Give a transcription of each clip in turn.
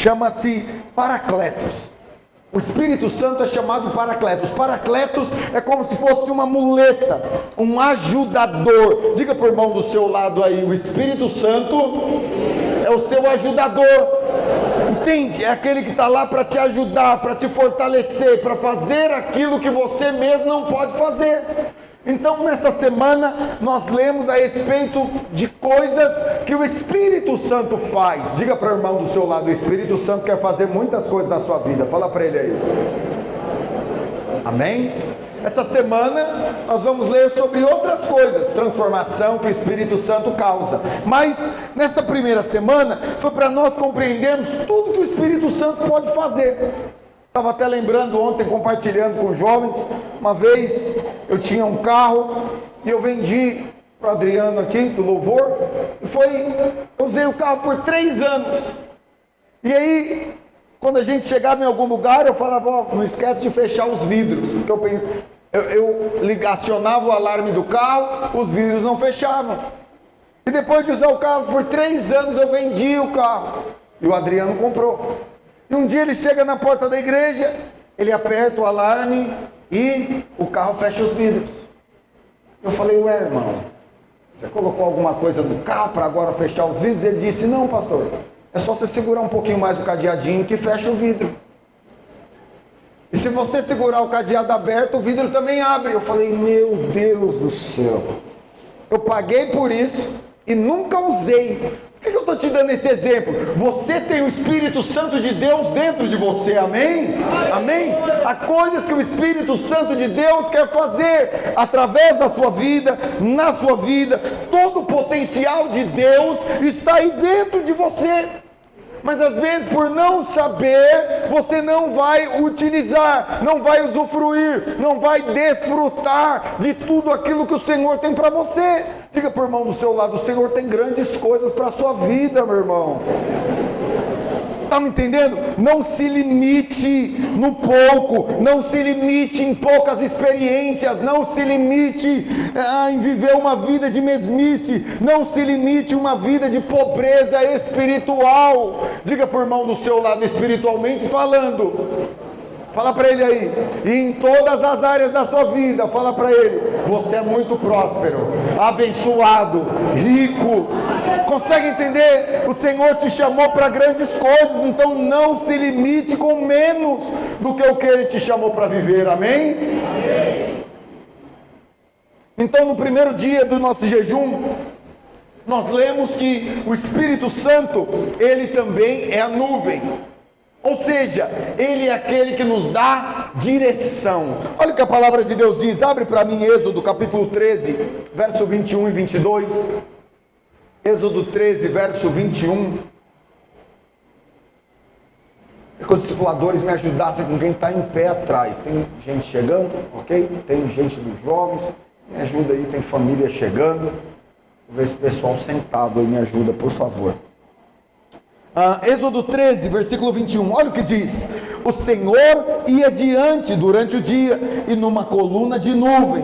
chama-se Paracletos. O Espírito Santo é chamado Paracletos. Paracletos é como se fosse uma muleta, um ajudador. Diga para o irmão do seu lado aí, o Espírito Santo é o seu ajudador. Entende? É aquele que está lá para te ajudar, para te fortalecer, para fazer aquilo que você mesmo não pode fazer. Então, nessa semana, nós lemos a respeito de coisas que o Espírito Santo faz. Diga para o irmão do seu lado, o Espírito Santo quer fazer muitas coisas na sua vida. Fala para ele aí. Amém? Essa semana, nós vamos ler sobre outras coisas, transformação que o Espírito Santo causa. Mas, nessa primeira semana, foi para nós compreendermos tudo que o Espírito Santo pode fazer. Estava até lembrando ontem, compartilhando com os jovens, uma vez eu tinha um carro e eu vendi para o Adriano aqui, do Louvor, e eu usei o carro por 3 anos. E aí, quando a gente chegava em algum lugar, eu falava, não esquece de fechar os vidros, porque eu acionava o alarme do carro, os vidros não fechavam. E depois de usar o carro por 3 anos, eu vendi o carro, e o Adriano comprou. E um dia ele chega na porta da igreja, ele aperta o alarme e o carro fecha os vidros. Eu falei, ué, irmão, você colocou alguma coisa no carro para agora fechar os vidros? Ele disse, não, pastor, é só você segurar um pouquinho mais o cadeadinho que fecha o vidro. E se você segurar o cadeado aberto, o vidro também abre. Eu falei, meu Deus do céu, eu paguei por isso e nunca usei. Por que eu estou te dando esse exemplo? Você tem o Espírito Santo de Deus dentro de você, amém? Amém? Há coisas que o Espírito Santo de Deus quer fazer através da sua vida, na sua vida. Todo o potencial de Deus está aí dentro de você. Mas às vezes, por não saber, você não vai utilizar, não vai usufruir, não vai desfrutar de tudo aquilo que o Senhor tem para você. Diga para o irmão do seu lado, o Senhor tem grandes coisas para a sua vida, meu irmão. Está me entendendo? Não se limite no pouco, não se limite em poucas experiências, não se limite em viver uma vida de mesmice, não se limite a uma vida de pobreza espiritual. Diga para o irmão do seu lado, espiritualmente falando. Fala para ele aí, e em todas as áreas da sua vida, fala para ele, você é muito próspero, abençoado, rico. Consegue entender? O Senhor te chamou para grandes coisas, então não se limite com menos do que o que Ele te chamou para viver, amém? Amém. Então, no primeiro dia do nosso jejum, nós lemos que o Espírito Santo, Ele também é a nuvem. Ou seja, Ele é aquele que nos dá direção. Olha o que a palavra de Deus diz, abre para mim Êxodo capítulo 13, verso 21 e 22. Êxodo 13, verso 21. Que os discipuladores me ajudassem com quem está em pé atrás. Tem gente chegando, ok? Tem gente dos jovens, me ajuda aí, tem família chegando. Vou ver esse pessoal sentado aí, me ajuda, por favor. Êxodo 13, versículo 21, olha o que diz: o Senhor ia adiante durante o dia e numa coluna de nuvem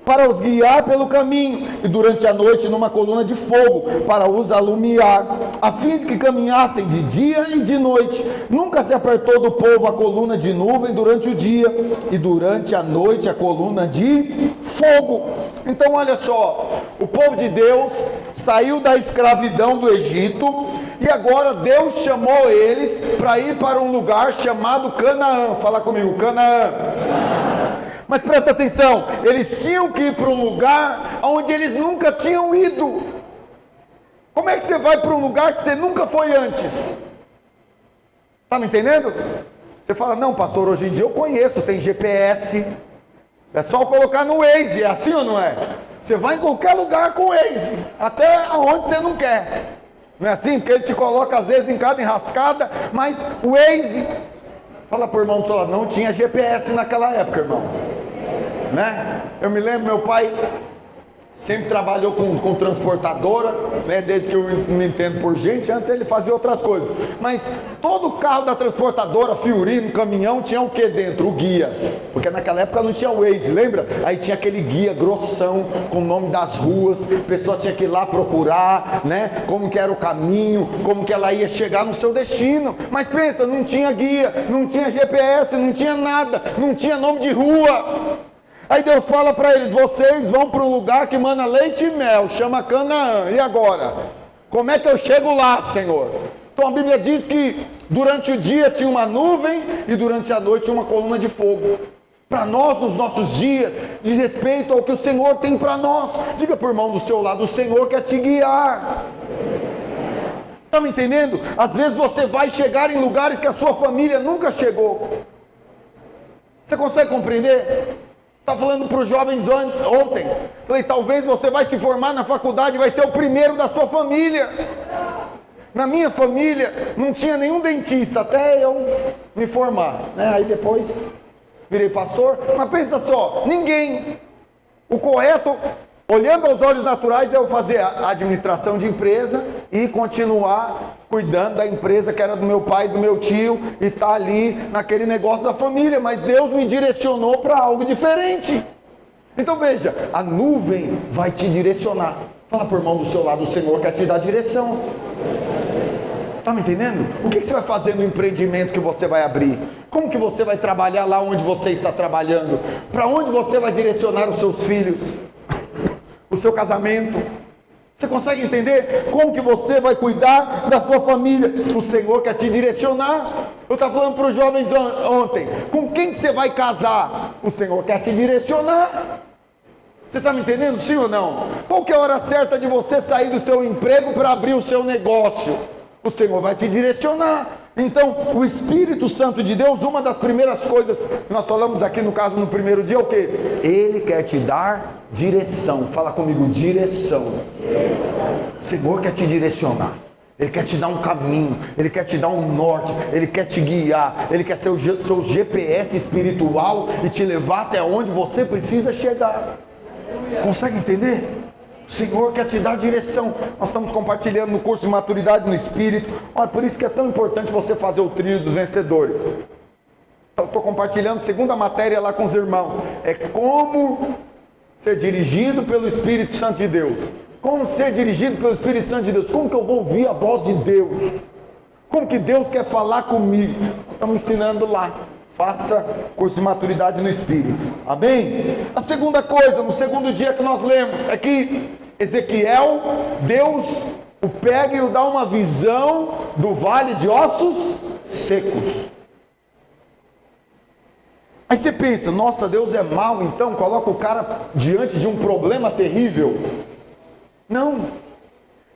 para os guiar pelo caminho, e durante a noite numa coluna de fogo para os alumiar, a fim de que caminhassem de dia e de noite. Nunca se apertou do povo a coluna de nuvem durante o dia, e durante a noite a coluna de fogo. Então olha só, o povo de Deus saiu da escravidão do Egito, e agora Deus chamou eles para ir para um lugar chamado Canaã. Fala comigo, Canaã. Mas presta atenção, eles tinham que ir para um lugar onde eles nunca tinham ido. Como é que você vai para um lugar que você nunca foi antes? Está me entendendo? Você fala, não pastor, hoje em dia eu conheço, tem GPS, é só colocar no Waze, é assim ou não é? Você vai em qualquer lugar com o Waze, até aonde você não quer. Não é assim? Porque ele te coloca às vezes em cada enrascada, mas o Waze... Fala para o irmão do seu lado, não tinha GPS naquela época, irmão. Né? Eu me lembro, meu pai sempre trabalhou com transportadora, né? Desde que eu me entendo por gente. Antes ele fazia outras coisas, mas todo carro da transportadora, Fiorino, caminhão, tinha o que dentro? O guia, porque naquela época não tinha Waze, lembra? Aí tinha aquele guia grossão, com o nome das ruas, a pessoa tinha que ir lá procurar, né? Como que era o caminho, como que ela ia chegar no seu destino. Mas pensa, não tinha guia, não tinha GPS, não tinha nada, não tinha nome de rua. Aí Deus fala para eles: vocês vão para um lugar que mana leite e mel, chama Canaã. E agora? Como é que eu chego lá, Senhor? Então a Bíblia diz que durante o dia tinha uma nuvem e durante a noite uma coluna de fogo. Para nós, nos nossos dias, diz respeito ao que o Senhor tem para nós. Diga para o irmão do seu lado: o Senhor quer te guiar. Está me entendendo? Às vezes você vai chegar em lugares que a sua família nunca chegou. Você consegue compreender? Estava falando para os jovens ontem, falei: talvez você vai se formar na faculdade, vai ser o primeiro da sua família. Na minha família não tinha nenhum dentista até eu me formar, né? Aí depois virei pastor. Mas pensa só, ninguém. O correto, olhando aos olhos naturais, é eu fazer a administração de empresa e continuar cuidando da empresa que era do meu pai e do meu tio, e tá ali naquele negócio da família. Mas Deus me direcionou para algo diferente. Então veja, a nuvem vai te direcionar. Fala para o irmão do seu lado: o Senhor quer te dar direção. Está me entendendo? O que você vai fazer no empreendimento que você vai abrir? Como que você vai trabalhar lá onde você está trabalhando? Para onde você vai direcionar os seus filhos? O seu casamento? Você consegue entender como que você vai cuidar da sua família? O Senhor quer te direcionar. Eu estava falando para os jovens ontem: com quem que você vai casar? O Senhor quer te direcionar. Você está me entendendo, sim ou não? Qual que é a hora certa de você sair do seu emprego para abrir o seu negócio? O Senhor vai te direcionar. Então, o Espírito Santo de Deus, uma das primeiras coisas que nós falamos aqui, no caso, no primeiro dia, é o quê? Ele quer te dar direção. Fala comigo: direção. O Senhor quer te direcionar. Ele quer te dar um caminho, Ele quer te dar um norte, Ele quer te guiar, Ele quer ser o seu GPS espiritual e te levar até onde você precisa chegar. Consegue entender? O Senhor quer te dar direção. Nós estamos compartilhando no curso de maturidade no Espírito. Olha, por isso que é tão importante você fazer o trilho dos vencedores. Eu estou compartilhando a segunda matéria lá com os irmãos. É como ser dirigido pelo Espírito Santo de Deus. Como ser dirigido pelo Espírito Santo de Deus? Como que eu vou ouvir a voz de Deus? Como que Deus quer falar comigo? Estamos ensinando lá. Faça curso de maturidade no Espírito. Amém? A segunda coisa, no segundo dia que nós lemos, é que Ezequiel, Deus o pega e o dá uma visão do vale de ossos secos. Aí você pensa: nossa, Deus é mau, então coloca o cara diante de um problema terrível. Não.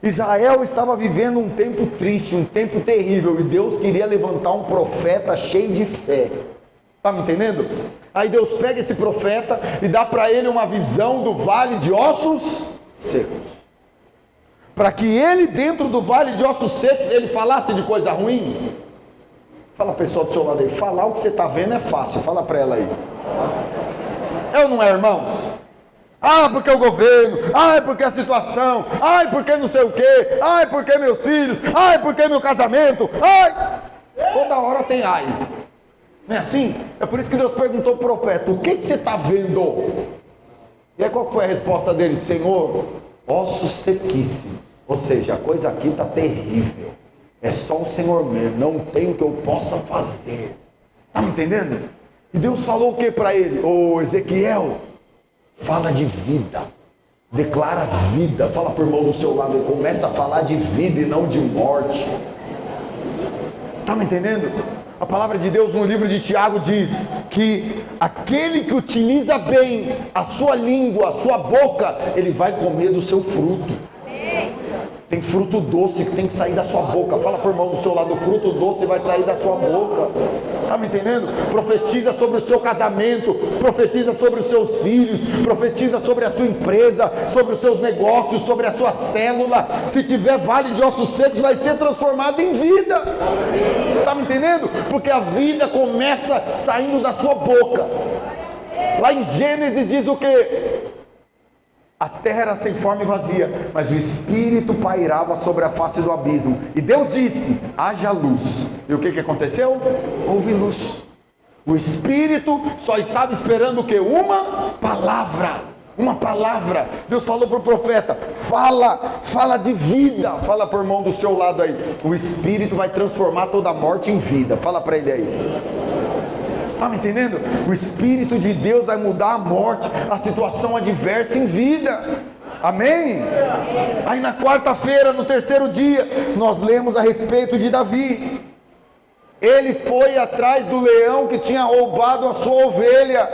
Israel estava vivendo um tempo triste, um tempo terrível, e Deus queria levantar um profeta cheio de fé. Está me entendendo? Aí Deus pega esse profeta e dá para ele uma visão do vale de ossos secos, para que ele, dentro do vale de ossos secos, ele falasse de coisa ruim. Fala, pessoal do seu lado aí: falar o que você está vendo é fácil. Fala para ela aí. É ou não é, irmãos? Ah, porque o governo, ai, porque a situação, ai, porque não sei o que, ai, porque meus filhos, ai, porque meu casamento, ai. Toda hora tem ai. Não é assim? É por isso que Deus perguntou ao profeta: o que você está vendo? E aí qual foi a resposta dele? Senhor, ossos sequíssimos. Ou seja, a coisa aqui está terrível. É só o Senhor mesmo, não tem o que eu possa fazer. Está me entendendo? E Deus falou o que para ele? Ô Ezequiel, fala de vida, declara vida. Fala para o irmão do seu lado e começa a falar de vida e não de morte. Está me entendendo? A palavra de Deus no livro de Tiago diz que aquele que utiliza bem a sua língua, a sua boca, ele vai comer do seu fruto. Tem fruto doce que tem que sair da sua boca. Fala para o irmão do seu lado: o fruto doce vai sair da sua boca. Está me entendendo? Profetiza sobre o seu casamento, profetiza sobre os seus filhos, profetiza sobre a sua empresa, sobre os seus negócios, sobre a sua célula. Se tiver vale de ossos secos, vai ser transformado em vida. Está me entendendo? Porque a vida começa saindo da sua boca. Lá em Gênesis diz o que? A terra era sem forma e vazia, mas o Espírito pairava sobre a face do abismo. E Deus disse: haja luz. E o que aconteceu? Houve luz. O Espírito só estava esperando o quê? Uma palavra. Uma palavra. Deus falou para o profeta: fala de vida. Fala para o irmão do seu lado aí: o Espírito vai transformar toda a morte em vida. Fala para ele aí. Está me entendendo? O Espírito de Deus vai mudar a morte, a situação adversa em vida. Amém? Aí na quarta-feira, no terceiro dia, nós lemos a respeito de Davi. Ele foi atrás do leão que tinha roubado a sua ovelha.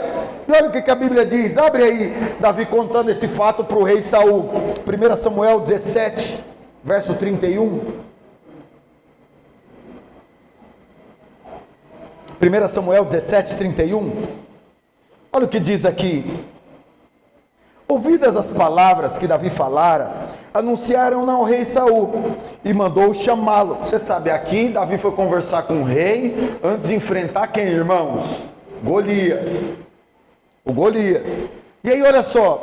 E olha o que a Bíblia diz. Abre aí, Davi contando esse fato para o rei Saul. 1 Samuel 17, verso 31. 1 Samuel 17, 31. Olha o que diz aqui. Ouvidas as palavras que Davi falara, anunciaram ao rei Saul e mandou chamá-lo. Você sabe, aqui Davi foi conversar com o rei antes de enfrentar quem, irmãos? Golias. O Golias. E aí olha só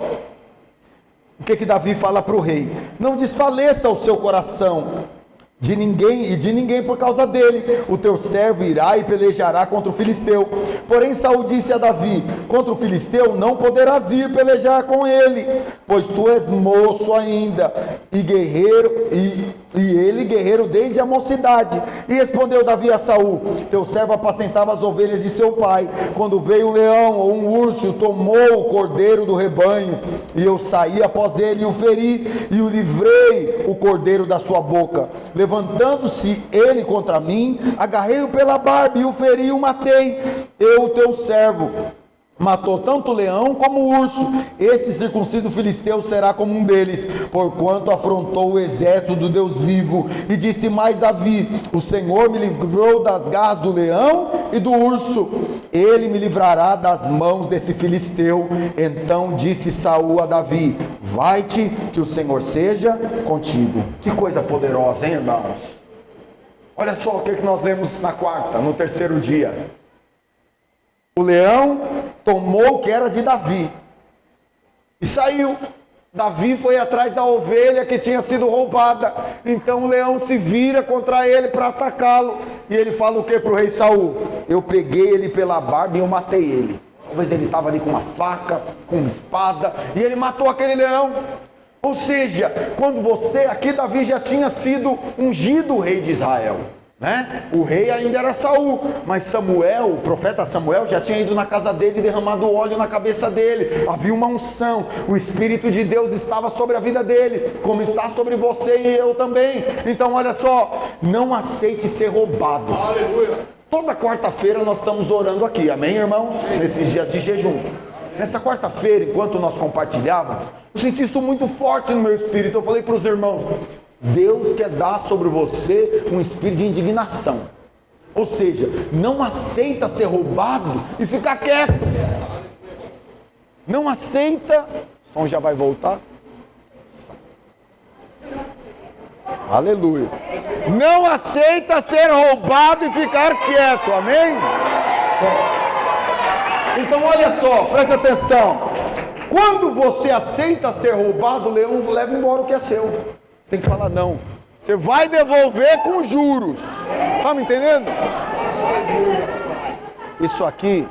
o que Davi fala para o rei: não desfaleça o seu coração de ninguém por causa dele. O teu servo irá e pelejará contra o filisteu. Porém Saul disse a Davi: contra o filisteu não poderás ir pelejar com ele, pois tu és moço ainda e guerreiro, e ele guerreiro desde a mocidade. E respondeu Davi a Saul: teu servo apacentava as ovelhas de seu pai, quando veio um leão ou um urso, tomou o cordeiro do rebanho, e eu saí após ele e o feri, e o livrei o cordeiro da sua boca. Levantando-se ele contra mim, agarrei-o pela barba e o feri e o matei. Eu, teu servo, matou tanto o leão como o urso. Esse circunciso filisteu será como um deles, porquanto afrontou o exército do Deus vivo. E disse mais Davi: o Senhor me livrou das garras do leão e do urso, ele me livrará das mãos desse filisteu. Então disse Saul a Davi: vai-te, que o Senhor seja contigo. Que coisa poderosa, hein, irmãos? Olha só o que nós lemos na quarta, no terceiro dia. O leão tomou o que era de Davi e saiu. Davi foi atrás da ovelha que tinha sido roubada. Então o leão se vira contra ele para atacá-lo. E ele fala o que para o rei Saul? Eu peguei ele pela barba e eu matei ele. Talvez ele estava ali com uma faca, com uma espada, e ele matou aquele leão. Ou seja, quando aqui Davi já tinha sido ungido rei de Israel, né? O rei ainda era Saul, mas Samuel, o profeta Samuel, já tinha ido na casa dele e derramado óleo na cabeça dele. Havia uma unção, o Espírito de Deus estava sobre a vida dele, como está sobre você e eu também. Então olha só, não aceite ser roubado. Aleluia. Toda quarta-feira nós estamos orando aqui, amém, irmãos? Nesses dias de jejum. Nessa quarta-feira, enquanto nós compartilhávamos, eu senti isso muito forte no meu espírito. Eu falei para os irmãos: Deus quer dar sobre você um espírito de indignação. Ou seja, não aceita ser roubado e ficar quieto. Não aceita. O som já vai voltar. Aleluia. Não aceita ser roubado e ficar quieto. Amém? Então olha só, presta atenção. Quando você aceita ser roubado, o leão leva embora o que é seu. Você tem que falar não. Você vai devolver com juros. Tá me entendendo? Isso aqui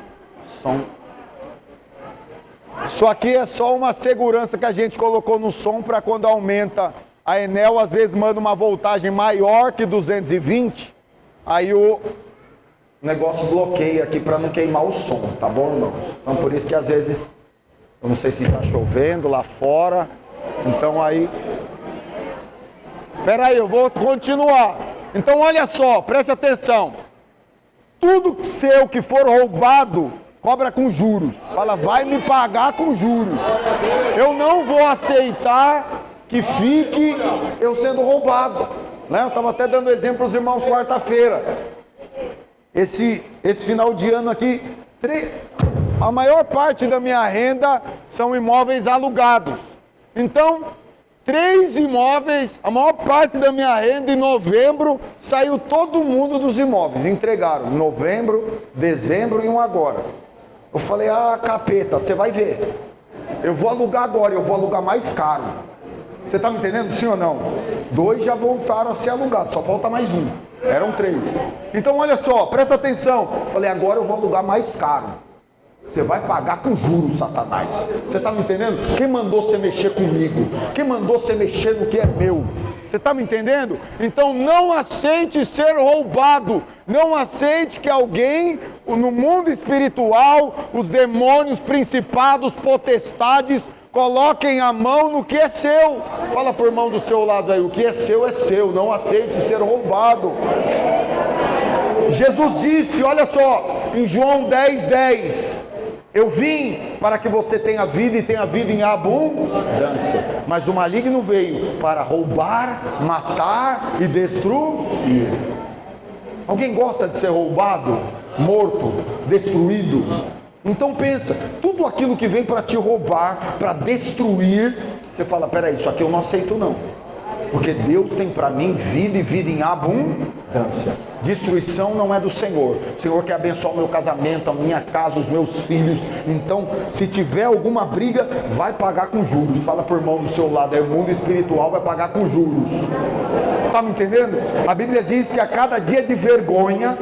é só uma segurança que a gente colocou no som para quando aumenta. A Enel às vezes manda uma voltagem maior que 220. Aí o negócio bloqueia aqui para não queimar o som, tá bom, irmãos? Então por isso que às vezes, eu não sei se está chovendo lá fora. Então aí... Espera aí, eu vou continuar. Então olha só, preste atenção. Tudo seu que for roubado, cobra com juros. Fala, vai me pagar com juros. Eu não vou aceitar que fique eu sendo roubado. Né? Eu estava até dando exemplo para os irmãos quarta-feira. Esse final de ano aqui, a maior parte da minha renda são imóveis alugados. Então... 3 imóveis, a maior parte da minha renda em novembro, saiu todo mundo dos imóveis, entregaram, novembro, dezembro e um agora. Eu falei, capeta, você vai ver. eu vou alugar agora, eu vou alugar mais caro. Você está me entendendo, sim ou não? 2 já voltaram a ser alugados, só falta mais um. Eram 3. Então olha só, presta atenção. Falei, agora eu vou alugar mais caro. Você vai pagar com juros, Satanás. Você está me entendendo? Quem mandou você mexer comigo? Quem mandou você mexer no que é meu? Você está me entendendo? Então não aceite ser roubado. Não aceite que alguém, no mundo espiritual, os demônios, principados, potestades, coloquem a mão no que é seu. Fala para o irmão do seu lado aí, o que é seu, não aceite ser roubado. Jesus disse, olha só, em João 10:10, eu vim para que você tenha vida e tenha vida em abundância, mas o maligno veio para roubar, matar e destruir. Alguém gosta de ser roubado, morto, destruído? Então pensa, tudo aquilo que vem para te roubar, para destruir, você fala, peraí, isso aqui eu não aceito não. Porque Deus tem para mim vida e vida em abundância. Destruição não é do Senhor. O Senhor quer abençoar o meu casamento, a minha casa, os meus filhos. Então, se tiver alguma briga, vai pagar com juros. Fala para o irmão do seu lado, o mundo espiritual vai pagar com juros. Está me entendendo? A Bíblia diz que a cada dia de vergonha,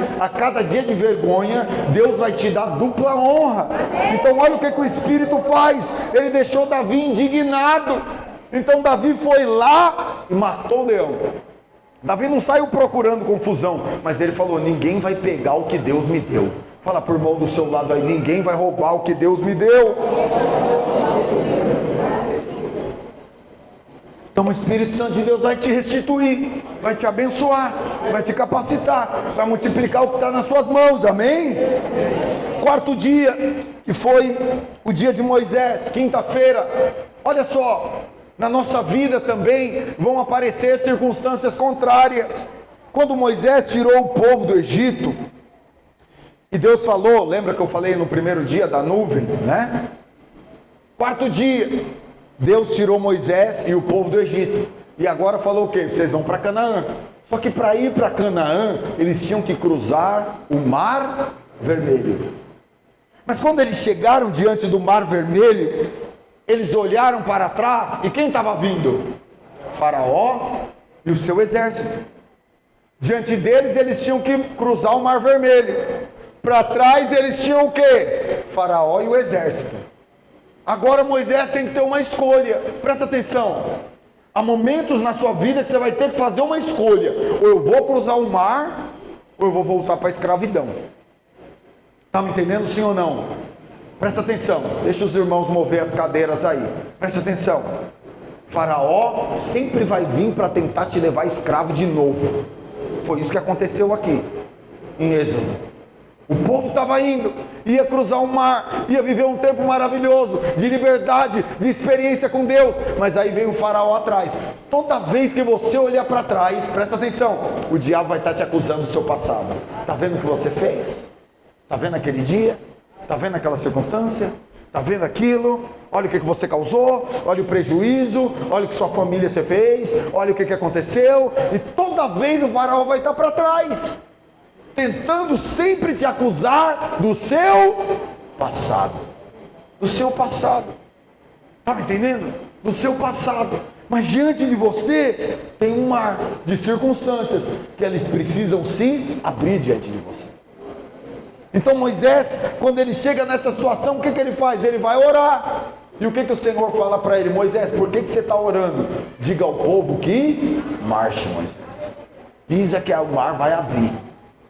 Deus vai te dar dupla honra. Então olha o que o Espírito faz. Ele deixou Davi indignado. Então Davi foi lá e matou o leão. Davi não saiu procurando confusão, mas ele falou, ninguém vai pegar o que Deus me deu. Fala para o irmão do seu lado aí, ninguém vai roubar o que Deus me deu. Então o Espírito Santo de Deus vai te restituir, vai te abençoar, vai te capacitar, vai multiplicar o que está nas suas mãos, amém? 4º dia, que foi o dia de Moisés, quinta-feira. Olha só, na nossa vida também vão aparecer circunstâncias contrárias. Quando Moisés tirou o povo do Egito, e Deus falou, lembra que eu falei no primeiro dia da nuvem, né? 4º dia, Deus tirou Moisés e o povo do Egito, e agora falou o quê? Vocês vão para Canaã. Só que para ir para Canaã, eles tinham que cruzar o Mar Vermelho. Mas quando eles chegaram diante do Mar Vermelho, eles olharam para trás, e quem estava vindo? Faraó e o seu exército. Diante deles, eles tinham que cruzar o Mar Vermelho. Para trás, eles tinham o quê? Faraó e o exército. Agora Moisés tem que ter uma escolha. Presta atenção. Há momentos na sua vida que você vai ter que fazer uma escolha. Ou eu vou cruzar o mar, ou eu vou voltar para a escravidão. Está me entendendo, sim ou não? Presta atenção, deixa os irmãos mover as cadeiras aí. Presta atenção. Faraó sempre vai vir para tentar te levar escravo de novo. Foi isso que aconteceu aqui, em Êxodo. O povo estava indo, ia cruzar o mar, ia viver um tempo maravilhoso, de liberdade, de experiência com Deus. Mas aí veio o Faraó atrás. Toda vez que você olhar para trás, presta atenção, o diabo vai estar te acusando do seu passado. Está vendo o que você fez? Está vendo aquele dia? Está vendo aquela circunstância? Está vendo aquilo? Olha o que você causou, olha o prejuízo, olha o que sua família você fez, olha o que aconteceu. E toda vez o Faraó vai estar para trás, tentando sempre te acusar do seu passado. Do seu passado. Está me entendendo? Do seu passado. Mas diante de você tem um mar de circunstâncias que eles precisam se abrir diante de você. Então Moisés, quando ele chega nessa situação, o que ele faz? Ele vai orar. E o que o Senhor fala para ele? Moisés, por que você está orando? Diga ao povo que marche, Moisés. Pisa que o mar vai abrir.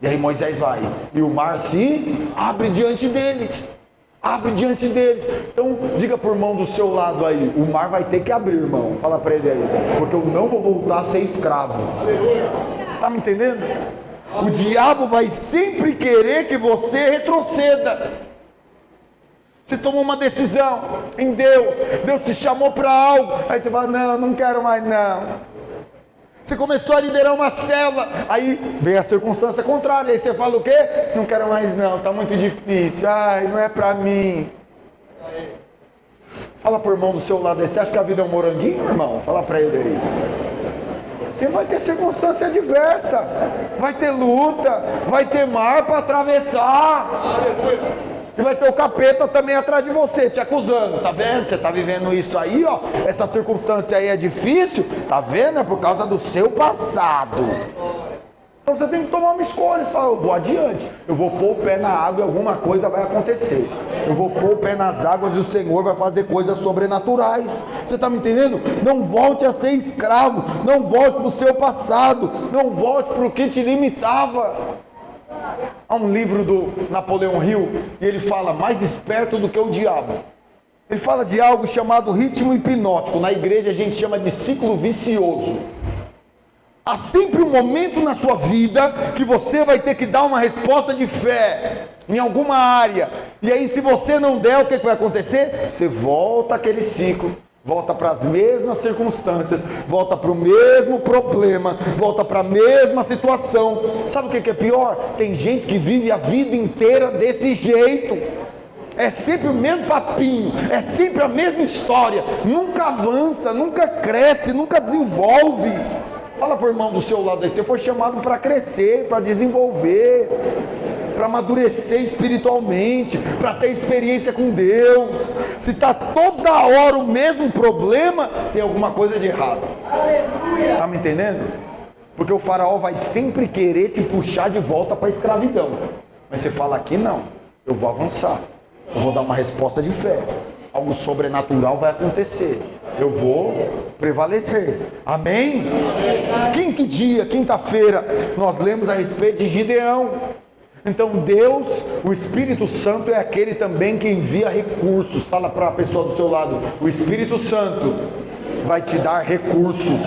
E aí Moisés vai. E o mar se abre diante deles. Abre diante deles. Então diga para o irmão do seu lado aí, o mar vai ter que abrir, irmão. Fala para ele aí. Porque eu não vou voltar a ser escravo. Está me entendendo? O diabo vai sempre querer que você retroceda. Você tomou uma decisão em Deus, Deus te chamou para algo, aí você fala, não quero mais não. Você começou a liderar uma célula, aí vem a circunstância contrária, aí você fala o quê? Não quero mais não, está muito difícil, não é para mim. Fala para o irmão do seu lado aí, você acha que a vida é um moranguinho, irmão? Fala para ele aí. Você vai ter circunstância adversa, vai ter luta, vai ter mar para atravessar. E vai ter o capeta também atrás de você, te acusando. Tá vendo? Você tá vivendo isso aí, ó. Essa circunstância aí é difícil. Tá vendo? É por causa do seu passado. Então você tem que tomar uma escolha. Você fala, eu vou adiante. Eu vou pôr o pé na água e alguma coisa vai acontecer. Eu vou pôr o pé nas águas e o Senhor vai fazer coisas sobrenaturais. Você está me entendendo? Não volte a ser escravo. Não volte para o seu passado. Não volte para o que te limitava. Há um livro do Napoleão Hill e ele fala, mais esperto do que o diabo. Ele fala de algo chamado ritmo hipnótico. Na igreja a gente chama de ciclo vicioso. Há sempre um momento na sua vida que você vai ter que dar uma resposta de fé em alguma área. E aí se você não der, o que vai acontecer? Você volta àquele ciclo. Volta para as mesmas circunstâncias, volta para o mesmo problema, volta para a mesma situação. Sabe o que é pior? Tem gente que vive a vida inteira desse jeito. É sempre o mesmo papinho, é sempre a mesma história. Nunca avança, nunca cresce, nunca desenvolve. Fala para o irmão do seu lado aí, você foi chamado para crescer, para desenvolver, para amadurecer espiritualmente, para ter experiência com Deus. Se está toda hora o mesmo problema, tem alguma coisa de errado. Está me entendendo? Porque o faraó vai sempre querer te puxar de volta para a escravidão. Mas você fala aqui, não, eu vou avançar, eu vou dar uma resposta de fé. Algo sobrenatural vai acontecer. Eu vou prevalecer. Amém? Quinto dia, quinta-feira, nós lemos a respeito de Gideão. Então Deus, o Espírito Santo é aquele também que envia recursos. Fala para a pessoa do seu lado, o Espírito Santo vai te dar recursos.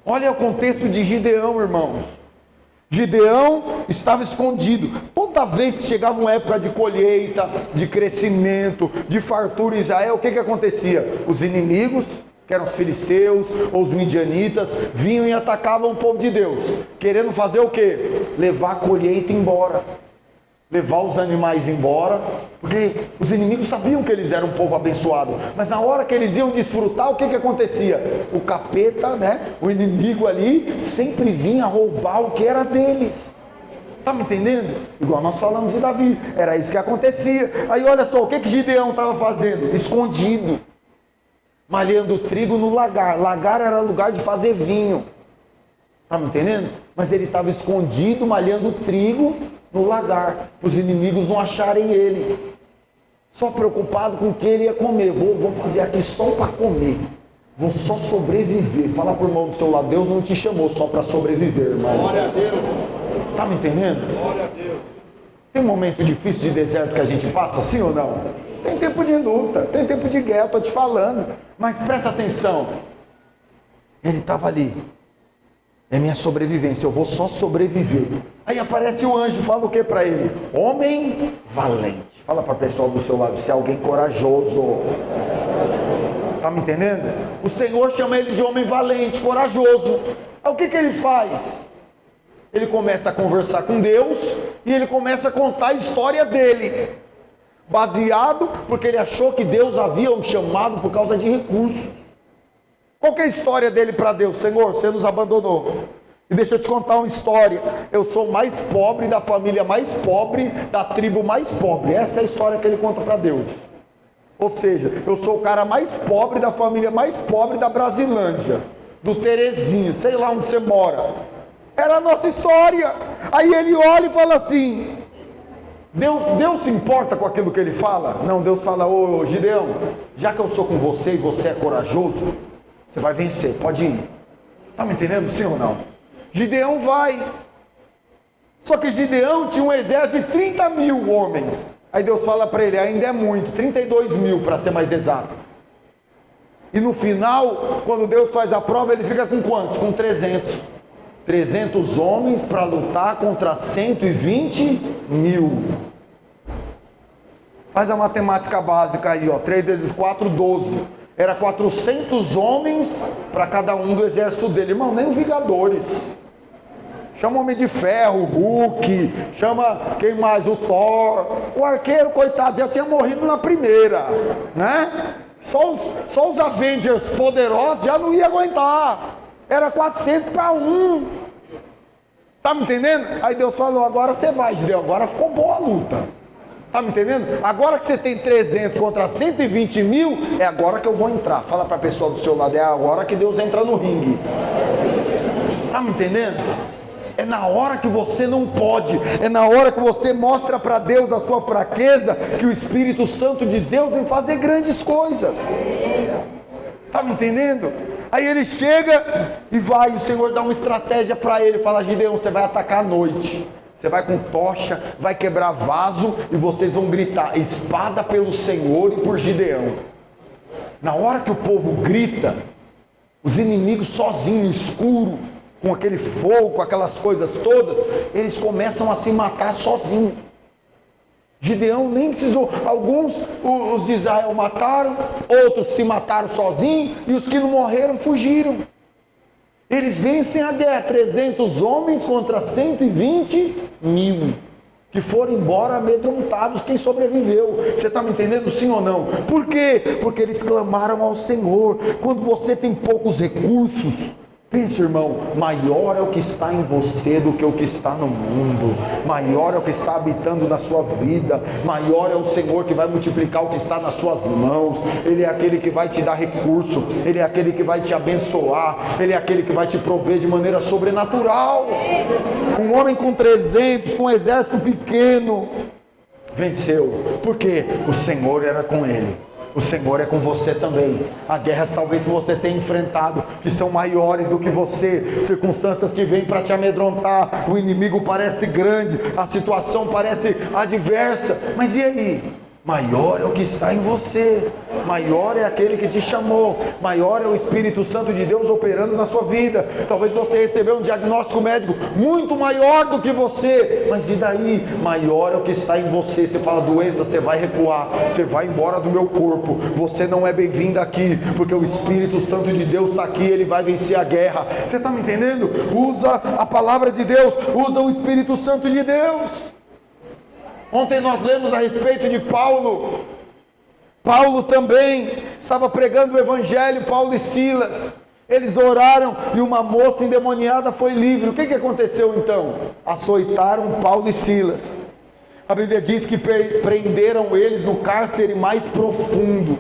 Olha o contexto de Gideão, irmãos. Gideão estava escondido. Toda vez que chegava uma época de colheita, de crescimento, de fartura em Israel, o que acontecia? Os inimigos, que eram os filisteus ou os midianitas, vinham e atacavam o povo de Deus, querendo fazer o quê? Levar a colheita embora, levar os animais embora, porque os inimigos sabiam que eles eram um povo abençoado, mas na hora que eles iam desfrutar, o que acontecia? O capeta, né, o inimigo ali, sempre vinha roubar o que era deles. Está me entendendo? Igual nós falamos de Davi, era isso que acontecia. Aí olha só, o que Gideão estava fazendo? Escondido, malhando trigo no lagar. Lagar era lugar de fazer vinho. Está me entendendo? Mas ele estava escondido, malhando trigo no lagar, para os inimigos não acharem ele. Só preocupado com o que ele ia comer. Vou fazer aqui só para comer. Vou só sobreviver. Fala para o irmão do seu lado, Deus não te chamou só para sobreviver, irmão. Glória a Deus. Está me entendendo? Glória a Deus. Tem um momento difícil de deserto que a gente passa, sim ou não? Tem tempo de luta, tem tempo de guerra, estou te falando. Mas presta atenção. Ele estava ali. É minha sobrevivência, eu vou só sobreviver. Aí aparece o anjo, fala o que para ele? Homem valente. Fala para o pessoal do seu lado, se é alguém corajoso. Está me entendendo? O Senhor chama ele de homem valente, corajoso. Aí o que ele faz? Ele começa a conversar com Deus e ele começa a contar a história dele. Baseado porque ele achou que Deus havia o chamado por causa de recursos. Qual que é a história dele para Deus? Senhor, você nos abandonou. E deixa eu te contar uma história. Eu sou o mais pobre da família mais pobre, da tribo mais pobre. Essa é a história que ele conta para Deus. Ou seja, eu sou o cara mais pobre da família mais pobre da Brasilândia, do Terezinha, sei lá onde você mora. Era a nossa história. Aí ele olha e fala assim, Deus se importa com aquilo que ele fala? Não, Deus fala, ô Gideão, já que eu sou com você e você é corajoso, você vai vencer, pode ir. Está me entendendo, sim ou não? Gideão vai. Só que Gideão tinha um exército de 30 mil homens. Aí Deus fala para ele, ainda é muito, 32 mil para ser mais exato. E no final, quando Deus faz a prova, ele fica com quantos? Com 300. 300 homens para lutar contra 120 mil. Faz a matemática básica aí, ó. 3 vezes 4, 12. Era 400 homens para cada um do exército dele. Irmão, nem os Vingadores. Chama o Homem de Ferro, o Hulk, chama quem mais? O Thor. O arqueiro, coitado, já tinha morrido na primeira, né? Só os Avengers poderosos já não ia aguentar. Era 400 para 1. Tá me entendendo? Aí Deus falou, agora você vai, Gideão. Agora ficou boa a luta. Está me entendendo? Agora que você tem 300 contra 120 mil, é agora que eu vou entrar. Fala para a pessoa do seu lado, é agora que Deus entra no ringue. Está me entendendo? É na hora que você não pode, é na hora que você mostra para Deus a sua fraqueza, que o Espírito Santo de Deus vem fazer grandes coisas. Está me entendendo? Aí ele chega e vai, o Senhor dá uma estratégia para ele, fala: Gideão, você vai atacar à noite. Você vai com tocha, vai quebrar vaso e vocês vão gritar: espada pelo Senhor e por Gideão. Na hora que o povo grita, os inimigos sozinhos, escuro, com aquele fogo, com aquelas coisas todas, eles começam a se matar sozinhos. Gideão nem precisou, alguns os de Israel mataram, outros se mataram sozinhos, e os que não morreram fugiram. Eles vencem a guerra, 300 homens contra 120 mil, que foram embora amedrontados, quem sobreviveu. Você está me entendendo, sim ou não? Por quê? Porque eles clamaram ao Senhor. Quando você tem poucos recursos, pense, irmão, maior é o que está em você do que o que está no mundo. Maior é o que está habitando na sua vida. Maior é o Senhor que vai multiplicar o que está nas suas mãos. Ele é aquele que vai te dar recurso. Ele é aquele que vai te abençoar. Ele é aquele que vai te prover de maneira sobrenatural. Um homem com 300, com um exército pequeno, venceu. Por quê? O Senhor era com ele. O Senhor é com você também. Há guerras talvez que você tenha enfrentado, que são maiores do que você, circunstâncias que vêm para te amedrontar, o inimigo parece grande, a situação parece adversa, mas e aí? Maior é o que está em você, maior é aquele que te chamou, maior é o Espírito Santo de Deus operando na sua vida. Talvez você recebeu um diagnóstico médico muito maior do que você, mas e daí? Maior é o que está em você. Você fala: doença, você vai recuar, você vai embora do meu corpo, você não é bem-vindo aqui, porque o Espírito Santo de Deus está aqui, ele vai vencer a guerra. Você está me entendendo? Usa a palavra de Deus, usa o Espírito Santo de Deus. Ontem nós lemos a respeito de Paulo. Paulo também estava pregando o Evangelho, Paulo e Silas. Eles oraram e uma moça endemoniada foi livre. O que aconteceu então? Açoitaram Paulo e Silas. A Bíblia diz que prenderam eles no cárcere mais profundo.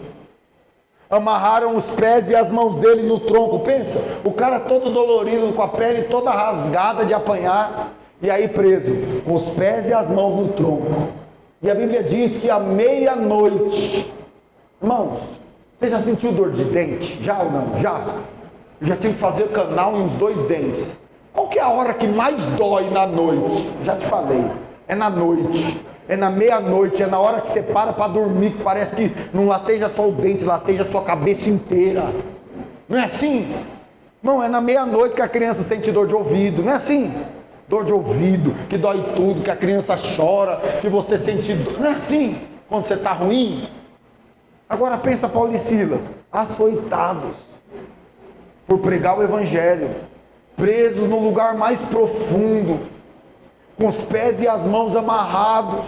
Amarraram os pés e as mãos dele no tronco. Pensa, o cara todo dolorido, com a pele toda rasgada de apanhar. E aí preso, com os pés e as mãos no tronco. E a Bíblia diz que à meia-noite, irmãos, você já sentiu dor de dente? Já ou não? Já? Eu já tive que fazer canal em uns 2 dentes. Qual que é a hora que mais dói na noite? Já te falei, é na noite, é na meia-noite, é na hora que você para dormir, que parece que não lateja só o dente, lateja a sua cabeça inteira. Não é assim? Não, é na meia-noite que a criança sente dor de ouvido, não é assim? Dor de ouvido, que dói tudo, que a criança chora, que você sente dor. Não é assim quando você está ruim? Agora pensa Paulo e Silas, açoitados por pregar o Evangelho, presos no lugar mais profundo, com os pés e as mãos amarrados.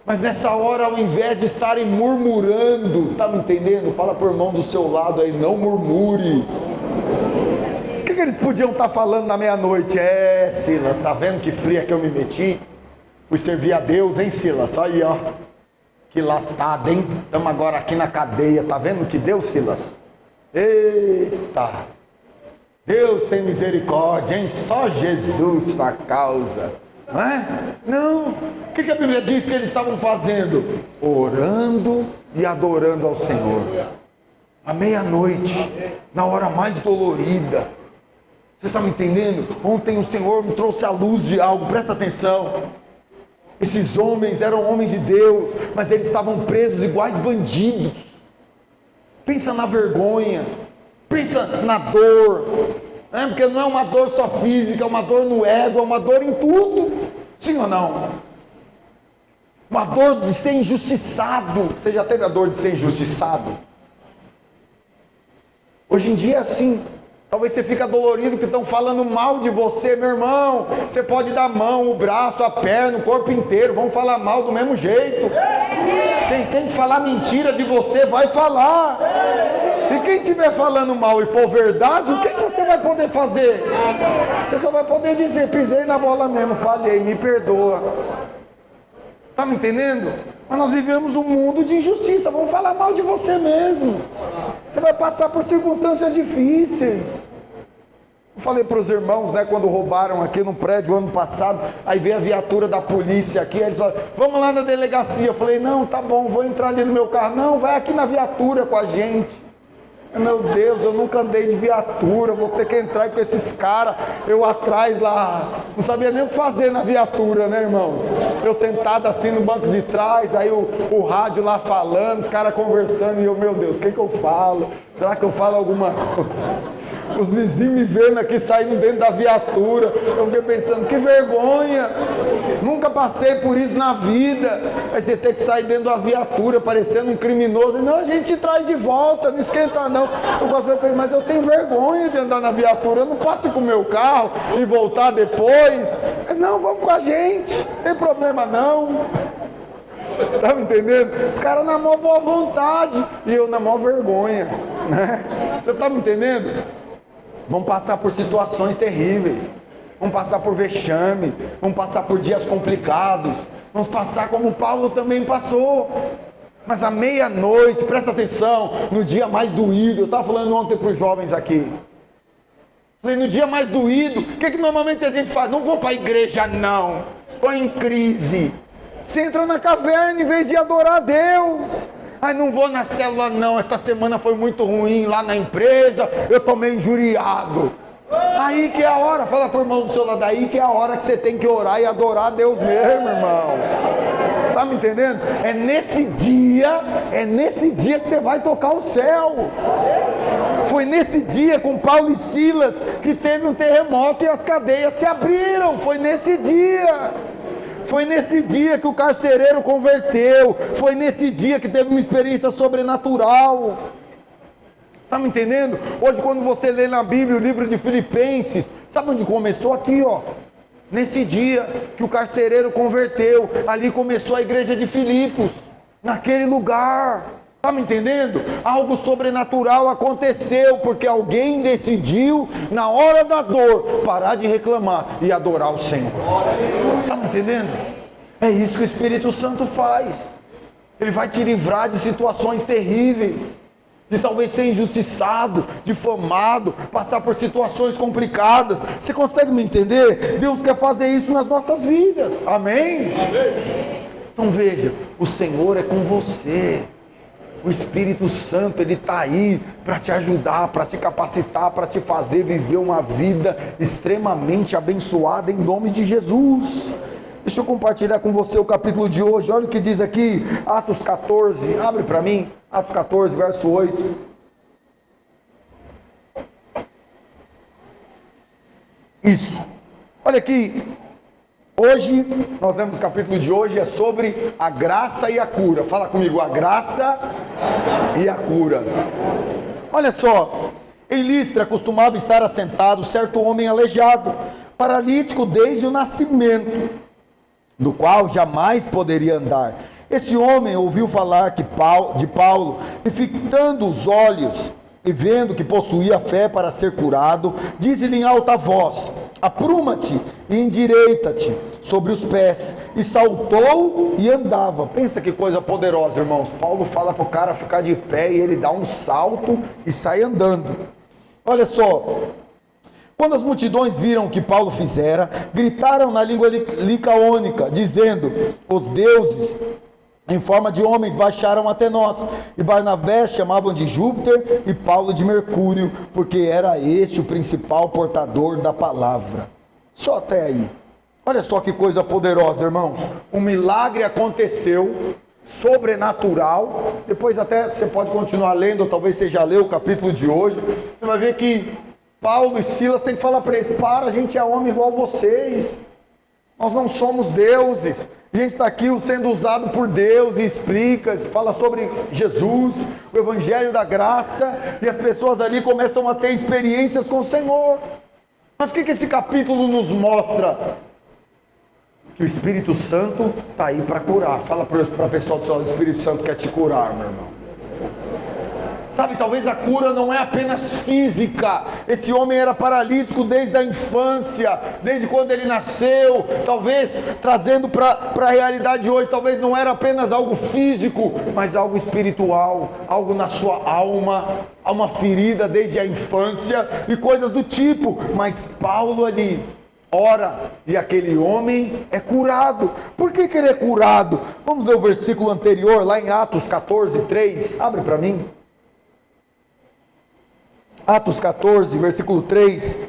Mas nessa hora, ao invés de estarem murmurando, está me entendendo? Fala para o irmão do seu lado aí, não murmure. O que eles podiam estar falando na meia-noite? Silas, está vendo que fria que eu me meti? Fui servir a Deus, hein, Silas? Aí, ó, que latada, hein? Estamos agora aqui na cadeia, está vendo que deu, Silas? Eita, Deus tem misericórdia, hein? Só Jesus na causa, não é? Não, o que a Bíblia diz que eles estavam fazendo? Orando e adorando ao Senhor. À meia-noite, na hora mais dolorida. Você está me entendendo? Ontem o Senhor me trouxe a luz de algo, presta atenção. Esses homens eram homens de Deus, mas eles estavam presos iguais bandidos. Pensa na vergonha, pensa na dor, né? Porque não é uma dor só física, é uma dor no ego, é uma dor em tudo. Sim ou não? Uma dor de ser injustiçado. Você já teve a dor de ser injustiçado? Hoje em dia é assim. Talvez você fique dolorido que estão falando mal de você, meu irmão. Você pode dar a mão, o braço, a perna, o corpo inteiro. Vão falar mal do mesmo jeito. Quem tem que falar mentira de você, vai falar. E quem estiver falando mal e for verdade, o que você vai poder fazer? Você só vai poder dizer: pisei na bola mesmo, falhei, me perdoa. Está me entendendo? Mas nós vivemos um mundo de injustiça. Vamos falar mal de você mesmo. Você vai passar por circunstâncias difíceis. Eu falei para os irmãos, né, quando roubaram aqui no prédio ano passado, aí veio a viatura da polícia aqui, aí eles falaram, vamos lá na delegacia. Eu falei, não, tá bom, vou entrar ali no meu carro. Não, vai aqui na viatura com a gente. Meu Deus, eu nunca andei de viatura, vou ter que entrar com esses caras, eu atrás lá, não sabia nem o que fazer na viatura, né, irmãos? Eu sentado assim no banco de trás, aí o rádio lá falando, os caras conversando, e eu, meu Deus, o que eu falo? Será que eu falo alguma coisa? Os vizinhos me vendo aqui saindo dentro da viatura, eu fiquei pensando, que vergonha, nunca passei por isso na vida. Aí você tem que sair dentro da viatura parecendo um criminoso. Não, a gente traz de volta, não esquenta não. Eu gosto de mas eu tenho vergonha de andar na viatura, eu não passo com o meu carro e voltar depois. Não, vamos com a gente, não tem problema não. Tá me entendendo? Os caras na maior boa vontade e eu na maior vergonha, né? Você tá me entendendo? Vamos passar por situações terríveis, vamos passar por vexame, vamos passar por dias complicados, vamos passar como Paulo também passou. Mas à meia-noite, presta atenção, no dia mais doído, eu estava falando ontem para os jovens aqui, falei, no dia mais doído, o que normalmente a gente faz? Não vou para a igreja não, estou em crise. Você entra na caverna em vez de adorar a Deus. Ai, não vou na célula não, essa semana foi muito ruim lá na empresa, eu estou meio injuriado. Aí que é a hora, fala para o irmão do seu lado, aí que é a hora que você tem que orar e adorar a Deus mesmo, irmão. Tá me entendendo? É nesse dia que você vai tocar o céu. Foi nesse dia com Paulo e Silas que teve um terremoto e as cadeias se abriram, foi nesse dia. Foi nesse dia que o carcereiro converteu. Foi nesse dia que teve uma experiência sobrenatural. Está me entendendo? Hoje quando você lê na Bíblia o livro de Filipenses, sabe onde começou? Aqui, ó. Nesse dia que o carcereiro converteu, ali começou a igreja de Filipos. Naquele lugar. Está me entendendo? Algo sobrenatural aconteceu, porque alguém decidiu, na hora da dor, parar de reclamar e adorar o Senhor. Está me entendendo? É isso que o Espírito Santo faz. Ele vai te livrar de situações terríveis, de talvez ser injustiçado, difamado, passar por situações complicadas. Você consegue me entender? Deus quer fazer isso nas nossas vidas. Amém? Então veja, o Senhor é com você. O Espírito Santo, Ele está aí para te ajudar, para te capacitar, para te fazer viver uma vida extremamente abençoada em nome de Jesus. Deixa eu compartilhar com você o capítulo de hoje. Olha o que diz aqui, Atos 14, abre para mim, Atos 14, verso 8. Isso, olha aqui. Hoje, nós lemos o capítulo de hoje, é sobre a graça e a cura. Fala comigo, a graça e a cura. Olha só, em Listra costumava estar assentado certo homem aleijado, paralítico desde o nascimento, do qual jamais poderia andar. Esse homem ouviu falar de Paulo, e fitando os olhos, e vendo que possuía fé para ser curado, disse-lhe em alta voz, apruma-te e endireita-te sobre os pés, e saltou e andava. Pensa que coisa poderosa, irmãos. Paulo fala para o cara ficar de pé e ele dá um salto e sai andando. Olha só, quando as multidões viram o que Paulo fizera, gritaram na língua licaônica, dizendo, os deuses em forma de homens baixaram até nós, e Barnabé chamavam de Júpiter e Paulo de Mercúrio, porque era este o principal portador da palavra. Só até aí. Olha só que coisa poderosa, irmãos. Um milagre aconteceu, sobrenatural. Depois até você pode continuar lendo, ou talvez você já leu o capítulo de hoje. Você vai ver que Paulo e Silas têm que falar para eles, a gente é homem igual vocês. Nós não somos deuses. A gente está aqui sendo usado por Deus e explica, fala sobre Jesus, o Evangelho da Graça, e as pessoas ali começam a ter experiências com o Senhor. Mas o que esse capítulo nos mostra? Que o Espírito Santo está aí para curar. Fala para a pessoa do seu lado, o Espírito Santo quer te curar, meu irmão. Sabe, talvez a cura não é apenas física. Esse homem era paralítico desde a infância, desde quando ele nasceu. Talvez, trazendo para a realidade de hoje, talvez não era apenas algo físico, mas algo espiritual, algo na sua alma, há uma ferida desde a infância e coisas do tipo. Mas Paulo ali ora e aquele homem é curado. Por que ele é curado? Vamos ler o versículo anterior, lá em Atos 14, 3. Abre para mim. Atos 14, versículo 3.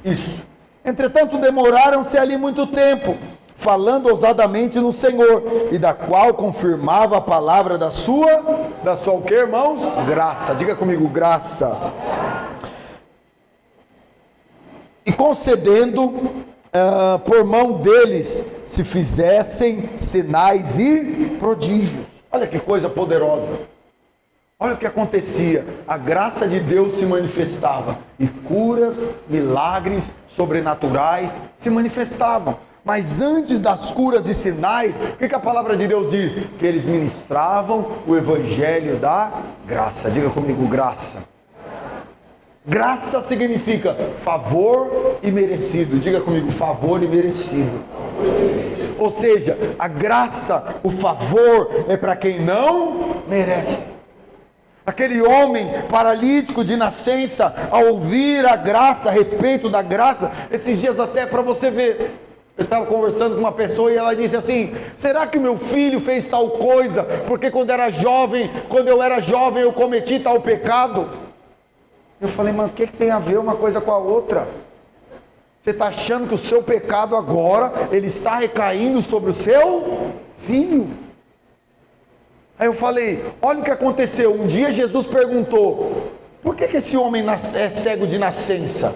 Isso. Entretanto, demoraram-se ali muito tempo, falando ousadamente no Senhor, e da qual confirmava a palavra da sua o que, irmãos? Graça. Diga comigo, graça. E concedendo por mão deles se fizessem sinais e prodígios. Olha que coisa poderosa. Olha o que acontecia, a graça de Deus se manifestava, e curas, milagres sobrenaturais se manifestavam. Mas antes das curas e sinais, o que a palavra de Deus diz? Que eles ministravam o evangelho da graça. Diga comigo, graça. Graça significa favor e merecido. Diga comigo, favor e merecido. Ou seja, a graça, o favor é para quem não merece. Aquele homem paralítico de nascença, ao ouvir a graça, a respeito da graça, esses dias até para você ver, eu estava conversando com uma pessoa e ela disse assim: será que meu filho fez tal coisa porque quando eu era jovem eu cometi tal pecado? Eu falei, mas o que tem a ver uma coisa com a outra? Você está achando que o seu pecado agora, ele está recaindo sobre o seu filho? Aí eu falei, olha o que aconteceu. Um dia Jesus perguntou, por que esse homem é cego de nascença?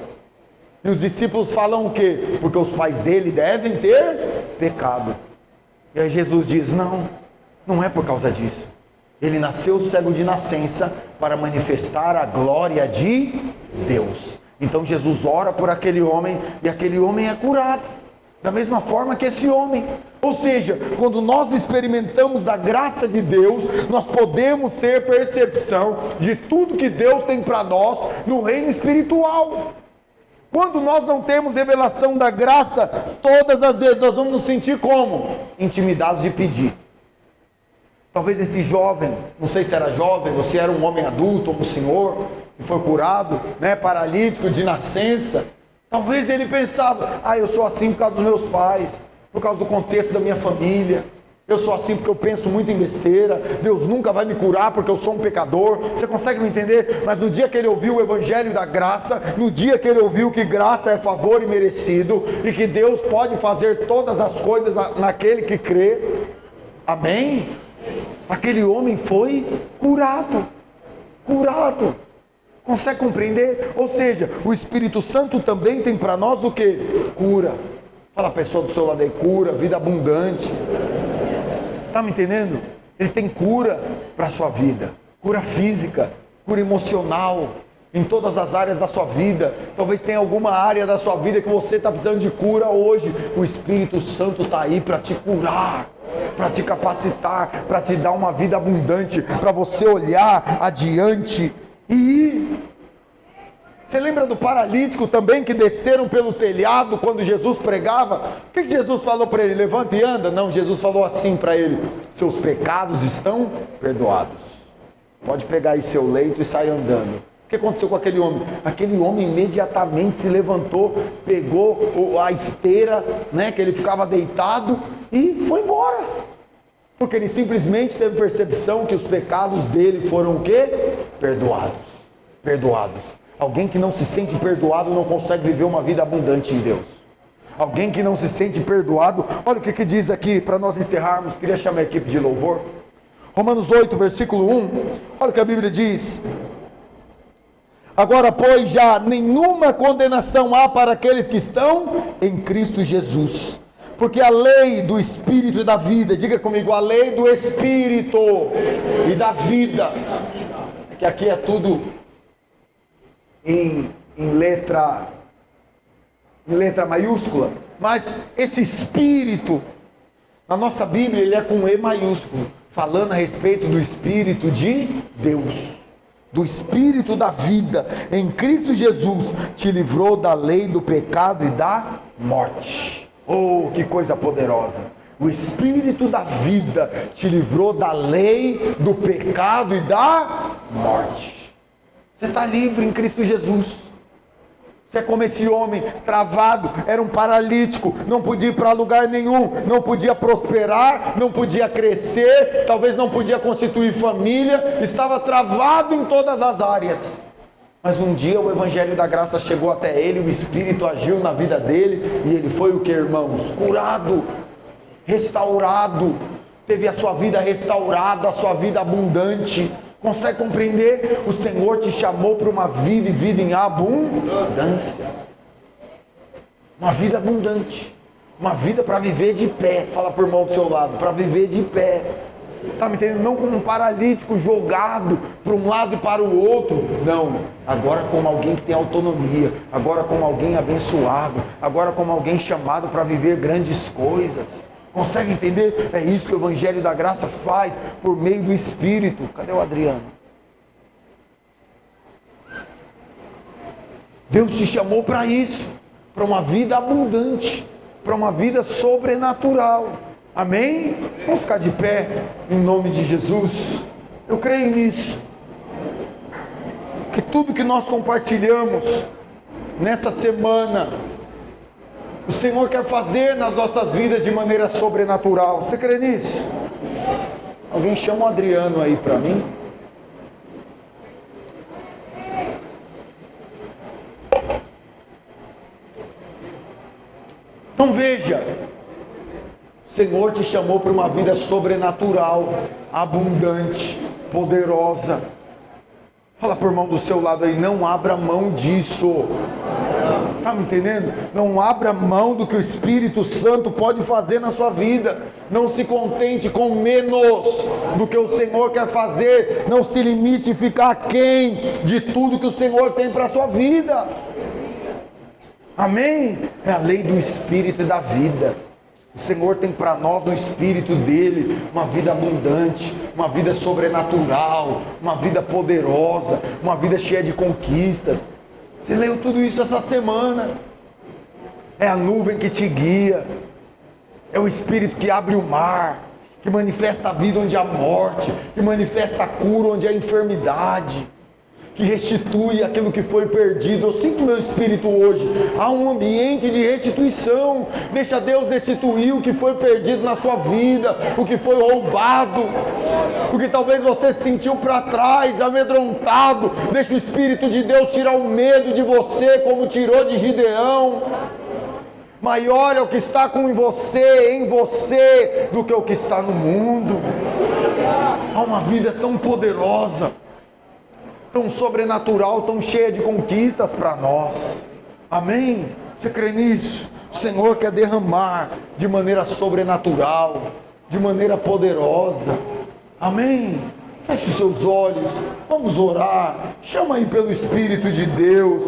E os discípulos falam o quê? Porque os pais dele devem ter pecado. E aí Jesus diz, não é por causa disso. Ele nasceu cego de nascença para manifestar a glória de Deus. Então Jesus ora por aquele homem e aquele homem é curado. Da mesma forma que esse homem. Ou seja, quando nós experimentamos da graça de Deus, nós podemos ter percepção de tudo que Deus tem para nós no reino espiritual. Quando nós não temos revelação da graça, todas as vezes nós vamos nos sentir como? Intimidados de pedir. Talvez esse jovem, não sei se era jovem, ou se era um homem adulto, ou um senhor, que foi curado, paralítico de nascença. Talvez ele pensava, eu sou assim por causa dos meus pais, por causa do contexto da minha família, eu sou assim porque eu penso muito em besteira, Deus nunca vai me curar porque eu sou um pecador. Você consegue me entender? Mas no dia que ele ouviu o evangelho da graça, no dia que ele ouviu que graça é favor e merecido, e que Deus pode fazer todas as coisas naquele que crê, amém? Aquele homem foi curado. Consegue compreender? Ou seja, o Espírito Santo também tem para nós o que? Cura. Fala a pessoa do seu lado aí, cura, vida abundante. Está me entendendo? Ele tem cura para a sua vida. Cura física, cura emocional, em todas as áreas da sua vida. Talvez tenha alguma área da sua vida que você está precisando de cura hoje. O Espírito Santo está aí para te curar, para te capacitar, para te dar uma vida abundante, para você olhar adiante e ir. Você lembra do paralítico também que desceram pelo telhado quando Jesus pregava? O que Jesus falou para ele? Levanta e anda? Não, Jesus falou assim para ele: seus pecados estão perdoados. Pode pegar aí seu leito e sair andando. O que aconteceu com aquele homem? Aquele homem imediatamente se levantou, pegou a esteira, que ele ficava deitado e foi embora. Porque ele simplesmente teve percepção que os pecados dele foram o quê? Perdoados. Alguém que não se sente perdoado não consegue viver uma vida abundante em Deus. Alguém que não se sente perdoado, olha o que diz aqui para nós encerrarmos. Queria chamar a equipe de louvor. Romanos 8, versículo 1. Olha o que a Bíblia diz. Agora, pois, já nenhuma condenação há para aqueles que estão em Cristo Jesus. Porque a lei do Espírito e da vida, diga comigo, a lei do Espírito e da vida, que aqui é tudo em letra maiúscula, mas esse Espírito, na nossa Bíblia, ele é com E maiúsculo, falando a respeito do Espírito de Deus, do Espírito da vida, em Cristo Jesus, te livrou da lei do pecado e da morte. Oh, que coisa poderosa! O Espírito da vida te livrou da lei do pecado e da morte. Você está livre em Cristo Jesus. Você é como esse homem travado, era um paralítico, não podia ir para lugar nenhum, não podia prosperar, não podia crescer, talvez não podia constituir família, estava travado em todas as áreas. Mas um dia o Evangelho da Graça chegou até ele, o Espírito agiu na vida dele, e ele foi o que, irmãos? Curado, restaurado, teve a sua vida restaurada, a sua vida abundante. Consegue compreender? O Senhor te chamou para uma vida e vida em abundância. Uma vida abundante. Uma vida para viver de pé. Fala por irmão do seu lado, para viver de pé. Está me entendendo? Não como um paralítico jogado para um lado e para o outro. Não. Agora como alguém que tem autonomia. Agora como alguém abençoado. Agora como alguém chamado para viver grandes coisas. Consegue entender? É isso que o Evangelho da Graça faz por meio do Espírito. Cadê o Adriano? Deus te chamou para isso, para uma vida abundante, para uma vida sobrenatural. Amém? Vamos ficar de pé em nome de Jesus. Eu creio nisso. Que tudo que nós compartilhamos nessa semana, o Senhor quer fazer nas nossas vidas de maneira sobrenatural. Você crê nisso? Alguém chama o Adriano aí para mim? Então veja, o Senhor te chamou para uma vida sobrenatural, abundante, poderosa. Fala para o irmão do seu lado aí, não abra mão disso. Está me entendendo? Não abra mão do que o Espírito Santo pode fazer na sua vida. Não se contente com menos do que o Senhor quer fazer. Não se limite em ficar aquém de tudo que o Senhor tem para a sua vida. Amém? É a lei do Espírito e da vida. O Senhor tem para nós no Espírito dele uma vida abundante, uma vida sobrenatural, uma vida poderosa, uma vida cheia de conquistas. Você leu tudo isso essa semana. É a nuvem que te guia. É o Espírito que abre o mar, que manifesta a vida onde há morte, que manifesta a cura onde há enfermidade, que restitui aquilo que foi perdido. Eu sinto meu espírito hoje. Há um ambiente de restituição. Deixa Deus restituir o que foi perdido na sua vida, o que foi roubado, o que talvez você se sentiu para trás, amedrontado. Deixa o Espírito de Deus tirar o medo de você, como tirou de Gideão. Maior é o que está em você, do que o que está no mundo. Há uma vida tão poderosa, tão sobrenatural, tão cheia de conquistas para nós. Amém? Você crê nisso? O Senhor quer derramar de maneira sobrenatural, de maneira poderosa. Amém? Feche os seus olhos, vamos orar. Chama aí pelo Espírito de Deus.